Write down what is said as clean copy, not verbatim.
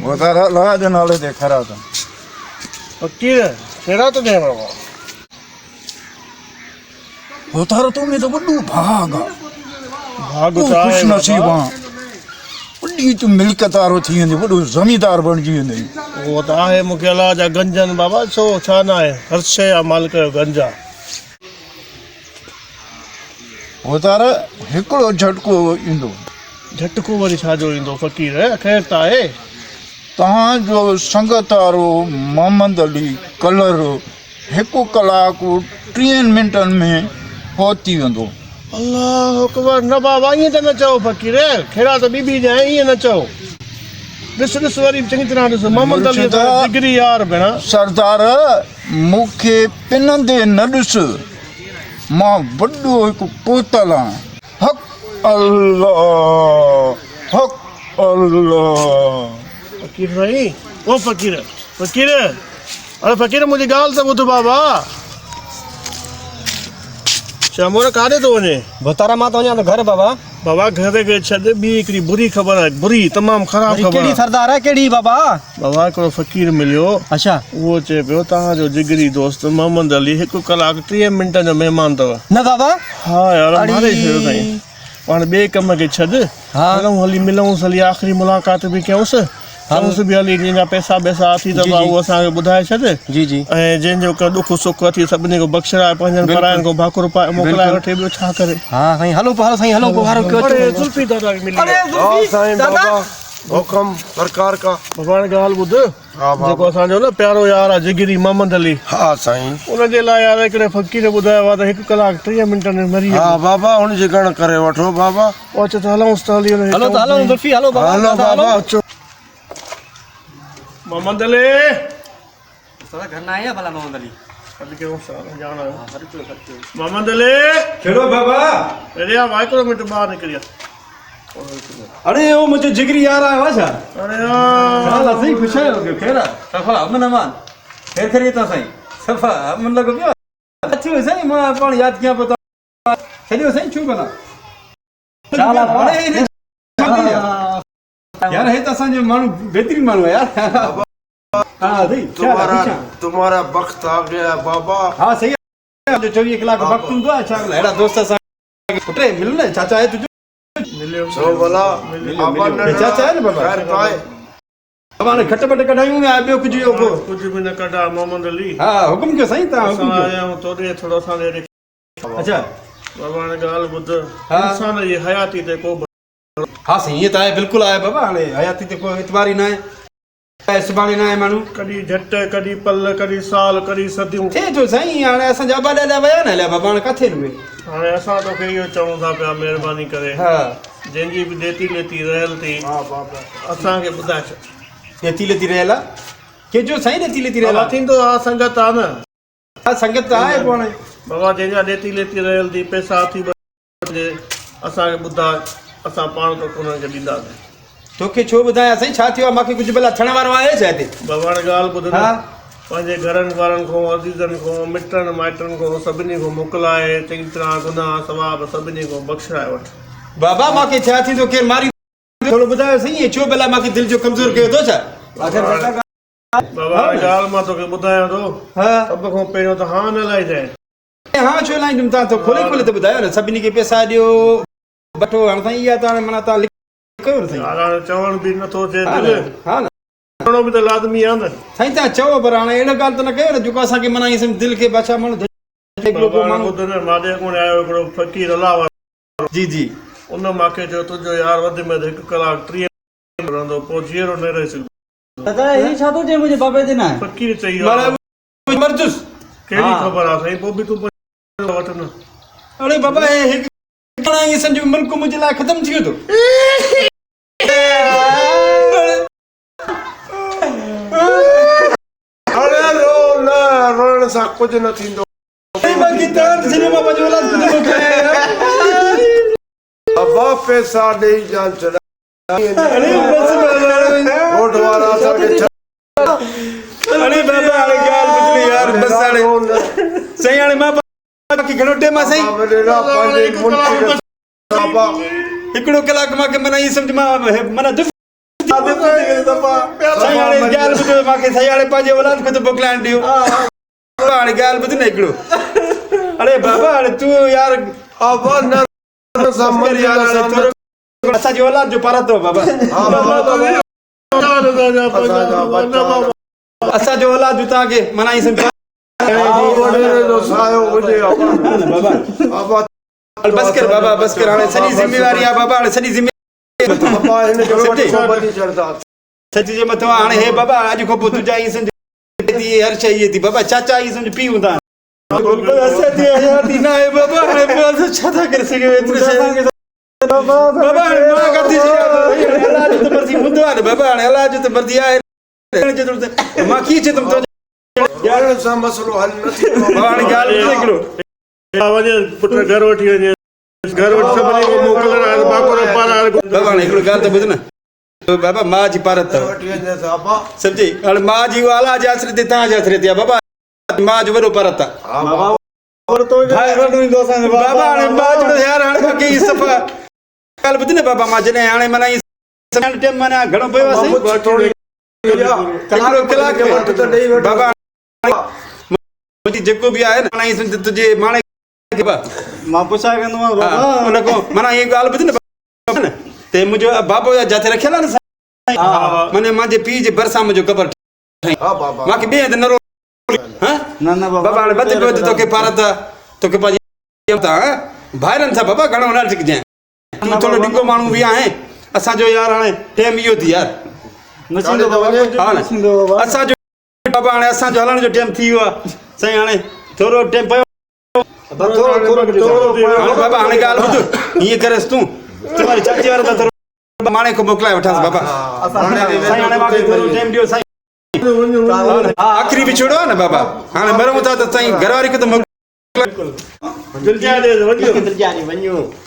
वो तारा ला जो नाले देख रहा था फकीर खेरा तो दे बाबा वो तारा तो मैं तो बड़ू भागा भाग तू खुश नसीब बड़ी तू मिल्कत आरो थी वेंदी बड़ो जमींदार बणजी वेंदी वो तो आहे मूंखे अलाह जा गंजन बाबा छो छा न आहे हर शइ आहे मालिक जो गंज आहे वो तारा हिकिड़ो झटको ईंदो झटको वरी छाजो ईंदो फ़क़ीर ख़ैर त आहे तव्हांजो संगत वारो मोहम्मद अली कलर 1 कलाक 3 मिंटनि में पहुची वेंदो अल्लाह अकबर न बाबा ईअं त न चओ फ़क़ीर खेड़ा त बीबी जा ईअं न चओ ॾिस ॾिस वरी चङी तरह ॾिस मोहम्मद अली जिगरी यार भेण सरदार मूंखे पिनंदे न ॾिस मां वॾो हिकु कोतल आहियां हक़ अल्लाह फ़क़ीर साईं ओ फ़क़ीर अरे फ़क़ीर मुंहिंजी ॻाल्हि त ॿुध बाबा शामोर काॾे थो वञे भतारा मां तो वञा तो घर बाबा बाबा घर खे छॾ ॿी हिकिड़ी बुरी ख़बर आहे बुरी तमामु ख़राबु ख़बर केड़ी आहे सरदार है केड़ी बाबा बाबा हिकिड़ो फ़क़ीर मिलियो अच्छा उहो चए पियो तव्हांजो जिगरी दोस्त मोहम्मद अली 1 कलाक 30 मिंट जो महिमान अथव न बाबा हा यार मारे छॾियो साईं पाण ॿिए कम खे छॾ हलूं हली मिलूंसि हली आख़िरी मुलाक़ात बि कयूंसि चऊंसि बि हली जंहिंजा पैसा वैसा थी त उहो असांखे ॿुधाए छॾ जी जी ऐं जंहिंजो का दुख सुख थी सभिनी को बख़्शराए पंहिंजनि परायनि को भाकुर पाए मोकिलाए वठे ॿियो छा करे हां साईं हलो साईं हलो हारो कयो अरे जुल्फी दादा खे मिली अरे साईं बाबा हुकम सरकार का भॻवान ॻाल्हि ॿुध हा बाबा जेको असांजो न प्यारो यार आहे जिगरी मोहम्मद अली हा साईं उनजे लाइ यार हिकिड़े फ़क़ीर ॿुधायो आहे त 1 कलाक 30 मिंट में मरी हा बाबा हुन जी गण करे वठो बाबा पोइ अचो त हलूंसि त हली हलो तो हलो जुल्फी हलो बाबा हलो बाबा अचो मोहम्मद अली सारा घर ना आया भला मोहम्मद अली मोहम्मद अली चलो बाबा अरे यार हिकिड़ो मिंट ॿाहिरि निकिरी अरे वो मुझे जिगरी यार आया वाजा अरे यार हां सही खुश है हो खेरा सफा अमन अमान खेर खरीता सही सफा अमन लगो पियो अच्छी हो सही मां पण याद किया पता खेलियो सही छू बना चाला अरे यार है तो असांजो माण्हू बेहतरीन माण्हू है यार हाँ सही तुम्हारा वक्त आ गया बाबा हाँ सही है जो 24 कलाक वक्त हूंदो आहे छा अहिड़ा दोस्त असां पुटे मिल न चाचा आहे तुंहिंजो सो भला बाबा ने चाचा है न बाबा खैर पाए बाबा ने खट पट कढायूं या ॿियो कुझु इहो को कुझु बि न कढा मोहम्मद अली हा हुकुम कयो साईं तव्हां हुकुम असां कयो आया आहियूं तोॾे थोरो असां ॾे अच्छा बाबा हाणे ॻाल्हि ॿुध हा। इंसान जी हयाती ते को हाँ साईं ईअं त आहे बिल्कुलु आहे बाबा हाणे हयाती ते कोई एतबार ई न आहे सुभाणे न आहे माण्हू कॾहिं झटि कॾहिं पल कॾहिं साल कॾहिं सदियूं थिए थो साईं हाणे असांजा अबा ॾाॾा विया न हलिया बाबा हाणे किथे रुए हाणे असां तोखे इहो चऊं था पिया महिरबानी करे हा जंहिंजी बि देती लेती रहियल थी असांखे ॿुधाए छॾ लेती लेती रहियल आहे केजो साईं लेती लेती रहियल बाबा आहे थींदो आहे संगत आहे न हा संगत त आहे पोइ हाणे बाबा जंहिंजा देती लेती रहियल थी पैसा थी वठे असांखे ॿुधाए असां पाण तो उन्हनि खे ॾींदासीं तोखे छो ॿुधायां साईं छा थियो आहे मूंखे कुझु भला थियण वारो आहे छा हिते बाबा हाणे ॻाल्हि ॿुध हा पंहिंजे घरनि वारनि खां अज़ीज़नि खां मिटनि माइटनि खां सभिनी खां मोकिलाए चङी तरह गुनाह सवाब सभिनी खां बख़्शाए वठ बाबा मूंखे छा थींदो केरु मारी थोरो ॿुधायो साईं इहो छो भला मूंखे दिलि जो कमज़ोर कयो थो छा बाबा हाणे ॻाल्हि मां तोखे ॿुधायां थो हा सभ खां पहिरियों त हा न लाइजांइ हाँ छो लाईंदुमि तव्हां त खोले खोले त ॿुधायो न सभिनी खे पैसा ॾियो वठो हाणे साईं इहा त हाणे माना तव्हां कयो न साईं यार हाणे चवण बि नथो थिए हा दिलि न हा न चवणो बि त लाज़मी आहे न साईं तव्हां चओ पर हाणे अहिड़ो ॻाल्हि त न कयो न जेको असांखे माना ईअं दिलि खे बाछा माण्हू बाबा हाणे ॿुध न माॾे कोन आयो हिकिड़ो फ़क़ीर अलाह जी जी उन मूंखे चयो तुंहिंजो यार वधि में वधि 1 कलाक 30 मिंट रहंदो पोइ जीअरो न रही सघंदो दादा ये छा थो चए मुंहिंजे बाबे ते न फ़क़ीर चई माना मरजुस कहिड़ी ख़बर आहे साईं पोइ बि तूं वठ न अरे बाबा हे हिकु ईअं सम्झो मुल्क मुंहिंजे लाइ ख़तमु थी वियो थो अरे रो न रोइण सां कुझु न थींदो बाबा पैसा ॾेई जान चढ़ा वोट वारा असांखे अरे बाबा हाणे ॻाल्हि ॿुधली यार बस हाणे साईं हाणे मां बाक़ी घणो टाइम आहे साईं बाबा 1 कलाक मूंखे माना ईअं सम्झ मां माना साईं हाणे ॻाल्हि ॿुधो मूंखे साईं हाणे पंहिंजे औलाद खे त मोकिलाइण ॾियो हाणे ॻाल्हि ॿुध न हिकिड़ो अरे बाबा हाणे तूं यार अबा न समझ असांजी औलाद जो पारां अथव बाबा असांजो औलाद जो तव्हांखे माना ई सम्झो बाबा बस कर बाबा बस कर हाणे सॼी ज़िमेवारी आहे बाबा हाणे सॼी सच जे मथां हाणे हे बाबा अॼु खां पोइ तुंहिंजा ई सम्झ हर शइ इहे थी बाबा चाचा ई सम्झ पीउ हूंदा न आहे बाबा हाणे छा था करे सघूं बाबा हाणे मां काथे अलाह जो त मर्ज़ी हूंदो आहे न बाबा हाणे अलाह जो त मर्ज़ी आहे मां कीअं चवंदुमि मसलो हल न थींदो हाणे ॻाल्हि ॿुध हिकिड़ो वञे पुट घर वठी वञे घर वठी सभिनी खे मोकिलण बाबा हाणे हिकिड़ो ॻाल्हि त ॿुध न बाबा मां जी पारत अथव वठी वञे बाबा सम्झी हाणे मां जी अलाह जे आसिरे ते तव्हांजे आसिरे ते आहे बाबा मां जो वॾो पारत आहे बाबा हाणे मां जो यार हाणे मूंखे ई सफ़ा ॻाल्हि ॿुध न बाबा मां जॾहिं हाणे माना टाइम माना घणो पियो आहे बाबा जेको बि आहे न तुंहिंजे माणे मां पुछा कंदोमांसि बाबा उन खां माना हीअ ॻाल्हि ॿुध न ते मुंहिंजो बाबो जिथे रखियल आहे न माने मुंहिंजे पीउ जे भरिसां मुंहिंजो क़बर मूंखे ॿिए हंधि न रो न बाबा हाणे वधि पियो तोखे पारत तोखे पंहिंजी भाइरनि सां बाबा घणो न टिकजांइ तूं थोरो ॾिघो माण्हू बि आहे असांजो यार हाणे टाइम इहो थी यार असांजो बाबा हाणे असांजो हलण जो टाइम थी वियो आहे साईं हाणे थोरो टाइम पियो बाबा हाणे ॻाल्हि ॿुध हीअं करेसि तूं तुम्हारी चाची वारा थोरो माणे खां मोकिलाए वठांसि बाबा साईं हाणे मूंखे थोरो टाइम ॾियो साईं आख़िरी बि छोड़ो आहे न बाबा हाणे मरूं था त साईं घरवारी खे त